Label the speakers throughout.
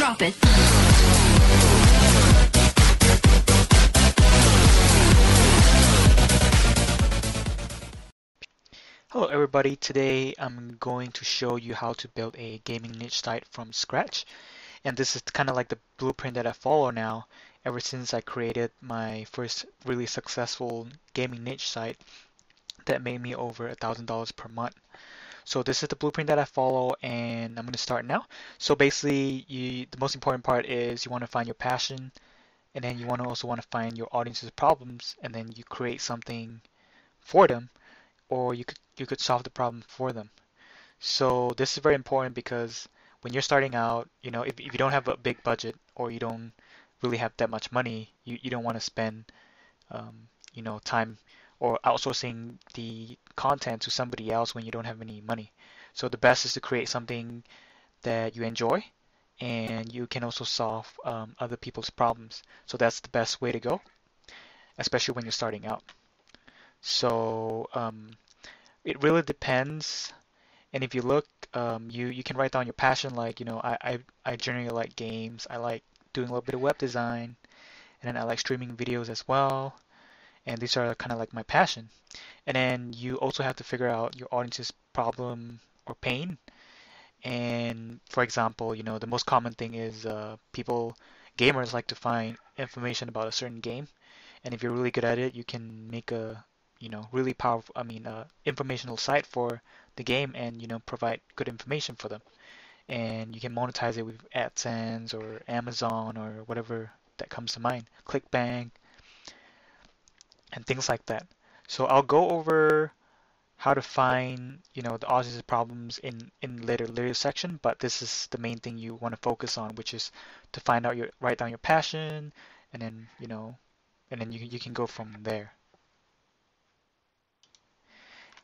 Speaker 1: Drop it.
Speaker 2: Hello everybody, today I'm going to show you how to build a gaming niche site from scratch, and this is kind of like the blueprint that I follow now ever since I created my first really successful gaming niche site that made me over $1,000 per month. So this is the blueprint that I follow, and I'm going to start now. So basically the most important part is you want to find your passion, and then you also want to find your audience's problems, and then you create something for them, or you could solve the problem for them. So this is very important because when you're starting out, if you don't have a big budget or you don't really have that much money, you don't want to spend, time or outsourcing the content to somebody else when you don't have any money. So the best is to create something that you enjoy and you can also solve other people's problems. So that's the best way to go, especially when you're starting out. So it really depends. And if you look, you can write down your passion. Like, I generally like games. I like doing a little bit of web design, and then I like streaming videos as well. And these are kind of like my passion. And then you also have to figure out your audience's problem or pain. And for example, the most common thing is gamers like to find information about a certain game. And if you're really good at it, you can make a, really powerful, informational site for the game and, provide good information for them. And you can monetize it with AdSense or Amazon or whatever that comes to mind, ClickBank and things like that. So I'll go over how to find, the audience's problems in later section, but this is the main thing you want to focus on, which is to write down your passion, and then, and then you can go from there.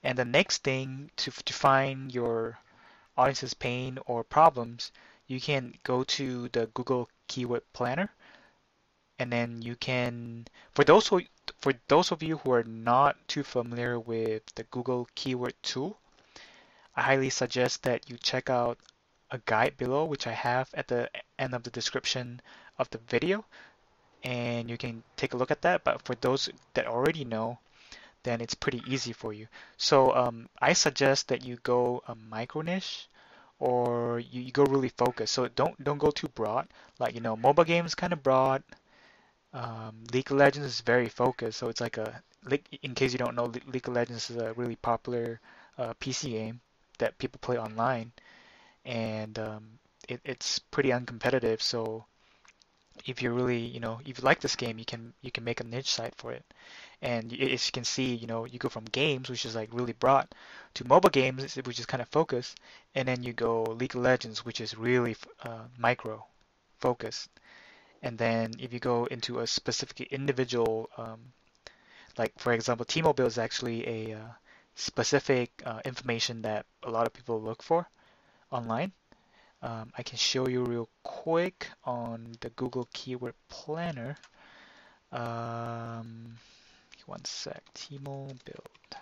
Speaker 2: And the next thing to find your audience's pain or problems, you can go to the Google Keyword Planner, and then you can, for those of you who are not too familiar with the Google Keyword tool, I highly suggest that you check out a guide below, which I have at the end of the description of the video, and you can take a look at that. But for those that already know, then it's pretty easy for you. So I suggest that you go a micro niche, or you go really focused. So don't go too broad. Like, mobile games kind of broad. League of Legends is very focused. So it's like in case you don't know, League of Legends is a really popular PC game that people play online, and it's pretty uncompetitive. So if you're really, if you like this game, you can make a niche site for it. And as you can see, you go from games, which is like really broad, to mobile games, which is kind of focused, and then you go League of Legends, which is really micro focused. And then if you go into a specific individual, like for example, T-Mobile is actually a specific information that a lot of people look for online. I can show you real quick on the Google Keyword Planner. Um, One sec, T-Mobile build.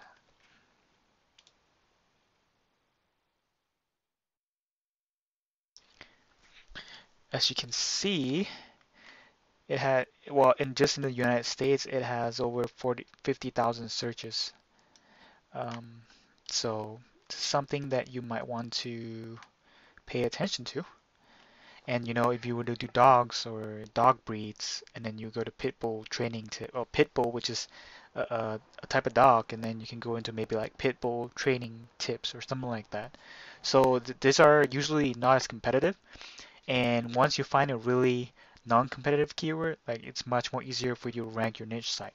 Speaker 2: As you can see, it had, well, in the United States, it has over 50,000 searches. Um, so it's something that you might want to pay attention to. And if you were to do dogs or dog breeds, and then you go to Pitbull training or Pitbull, which is a type of dog, and then you can go into maybe like Pitbull training tips or something like that. So these are usually not as competitive. And once you find a really non-competitive keyword, like it's much more easier for you to rank your niche site.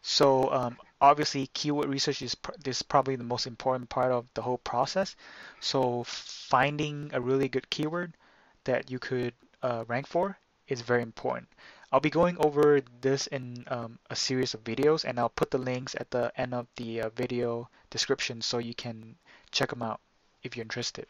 Speaker 2: So obviously, keyword research is probably the most important part of the whole process. So finding a really good keyword that you could rank for is very important. I'll be going over this in a series of videos, and I'll put the links at the end of the video description so you can check them out if you're interested.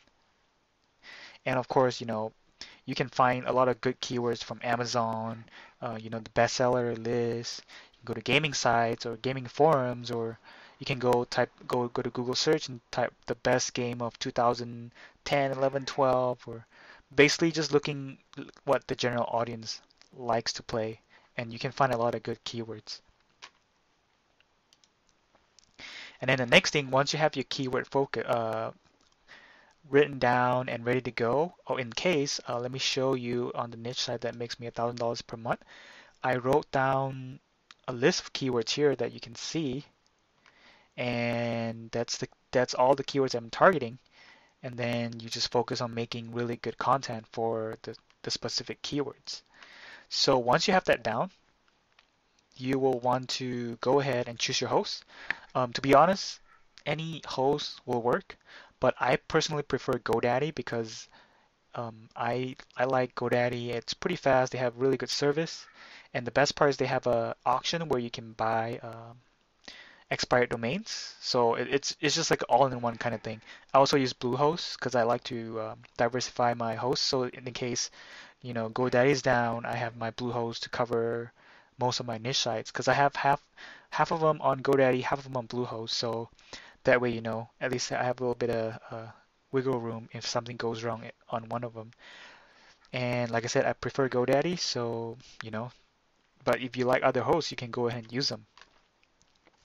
Speaker 2: And of course, you can find a lot of good keywords from Amazon, the bestseller list. You can go to gaming sites or gaming forums, or You can go to Google search and type the best game of 2010, 11, 12, or basically just looking what the general audience likes to play, and you can find a lot of good keywords. And then the next thing, once you have your keyword focus written down and ready to go, or in case, let me show you on the niche site that makes me $1,000 per month. I wrote down a list of keywords here that you can see, and that's all the keywords I'm targeting. And then you just focus on making really good content for the specific keywords. So once you have that down, you will want to go ahead and choose your host. To be honest, any host will work, but I personally prefer GoDaddy because I like GoDaddy. It's pretty fast. They have really good service, and the best part is they have a auction where you can buy expired domains. So it's just like all-in-one kind of thing. I also use Bluehost because I like to diversify my hosts. So in the case, GoDaddy's down, I have my Bluehost to cover most of my niche sites because I have half of them on GoDaddy, half of them on Bluehost. So that way, at least I have a little bit of wiggle room if something goes wrong on one of them. And like I said, I prefer GoDaddy, so but if you like other hosts, you can go ahead and use them.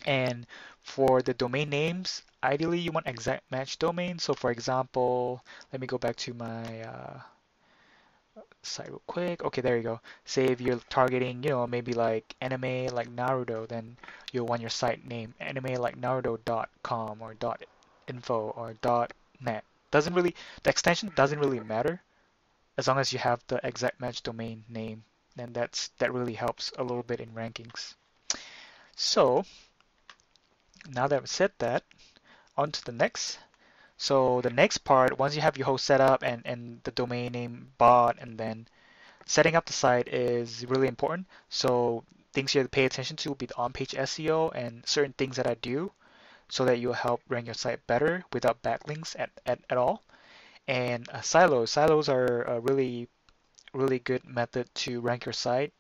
Speaker 2: And for the domain names, ideally you want exact match domain. So for example, let me go back to my site real quick. Okay, there you go. Say if you're targeting, maybe like anime like Naruto, then you'll want your site name anime like Naruto.com or .info or .net. Doesn't really, the extension doesn't really matter as long as you have the exact match domain name. Then that really helps a little bit in rankings. So now that I've said that, on to the next. So the next part, once you have your host set up and the domain name bought, and then setting up the site is really important. So things you have to pay attention to will be the on-page SEO and certain things that I do so that you'll help rank your site better without backlinks at all. And silos. Silos are a really, really good method to rank your site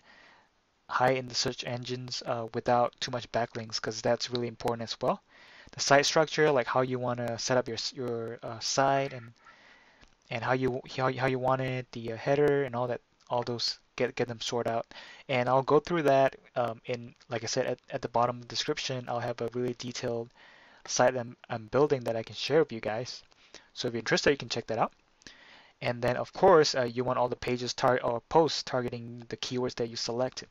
Speaker 2: high in the search engines without too much backlinks because that's really important as well. The site structure, like how you want to set up your site and how you want it, the header and all that, all those get them sorted out. And I'll go through that in, like I said, at the bottom of the description. I'll have a really detailed site I'm building that I can share with you guys. So if you're interested, you can check that out. And then of course you want all the pages or posts targeting the keywords that you selected.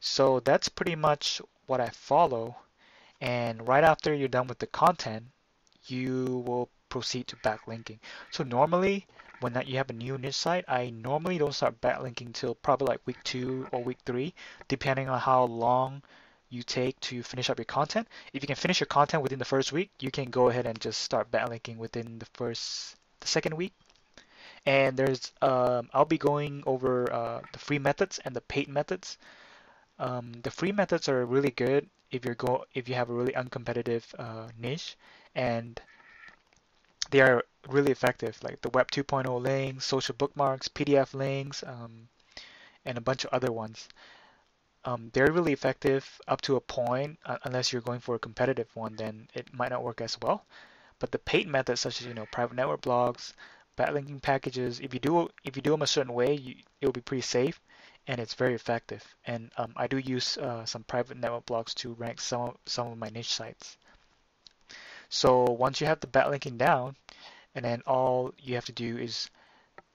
Speaker 2: So that's pretty much what I follow. And right after you're done with the content, you will proceed to backlinking. So normally, when you have a new niche site, I normally don't start backlinking till probably like week 2 or week 3, depending on how long you take to finish up your content. If you can finish your content within the first week, you can go ahead and just start backlinking within the second week. And I'll be going over the free methods and the paid methods. The free methods are really good if you have a really uncompetitive niche, and they are really effective, like the Web 2.0 links, social bookmarks, PDF links, and a bunch of other ones. They're really effective up to a point, unless you're going for a competitive one, then it might not work as well. But the paid methods, such as private network blogs, backlinking packages, if you do them a certain way, it'll be pretty safe, and it's very effective. And I do use some private network blogs to rank some of my niche sites. So once you have the backlinking down, and then all you have to do is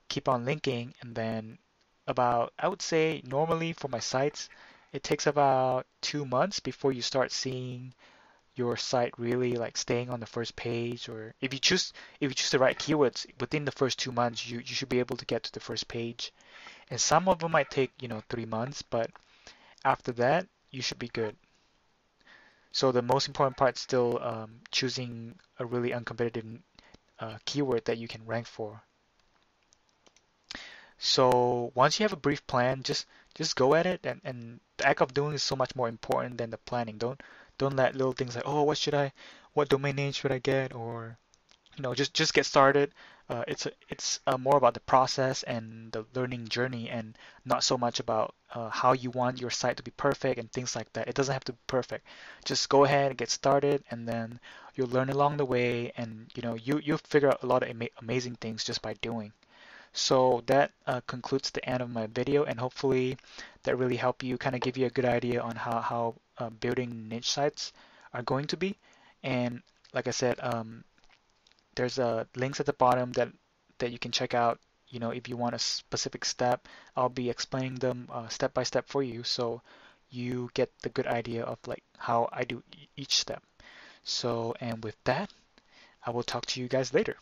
Speaker 2: keep on linking, and then I would say normally for my sites, it takes about 2 months before you start seeing your site really like staying on the first page, or if you choose the right keywords within the first 2 months, you should be able to get to the first page. And some of them might take 3 months, but after that you should be good. So the most important part is still choosing a really uncompetitive keyword that you can rank for. So once you have a brief plan, just go at it, and the act of doing is so much more important than the planning. Don't let little things like, oh, what domain name should I get, or just get started. It's more about the process and the learning journey, and not so much about how you want your site to be perfect and things like that. It doesn't have to be perfect. Just go ahead and get started, and then you'll learn along the way, and you'll figure out a lot of amazing things just by doing. So that concludes the end of my video, and hopefully that really helped you kind of give you a good idea on how building niche sites are going to be. And like I said, there's links at the bottom that you can check out. If you want a specific step, I'll be explaining them step by step for you, so you get the good idea of like how I do each step. So, and with that, I will talk to you guys later.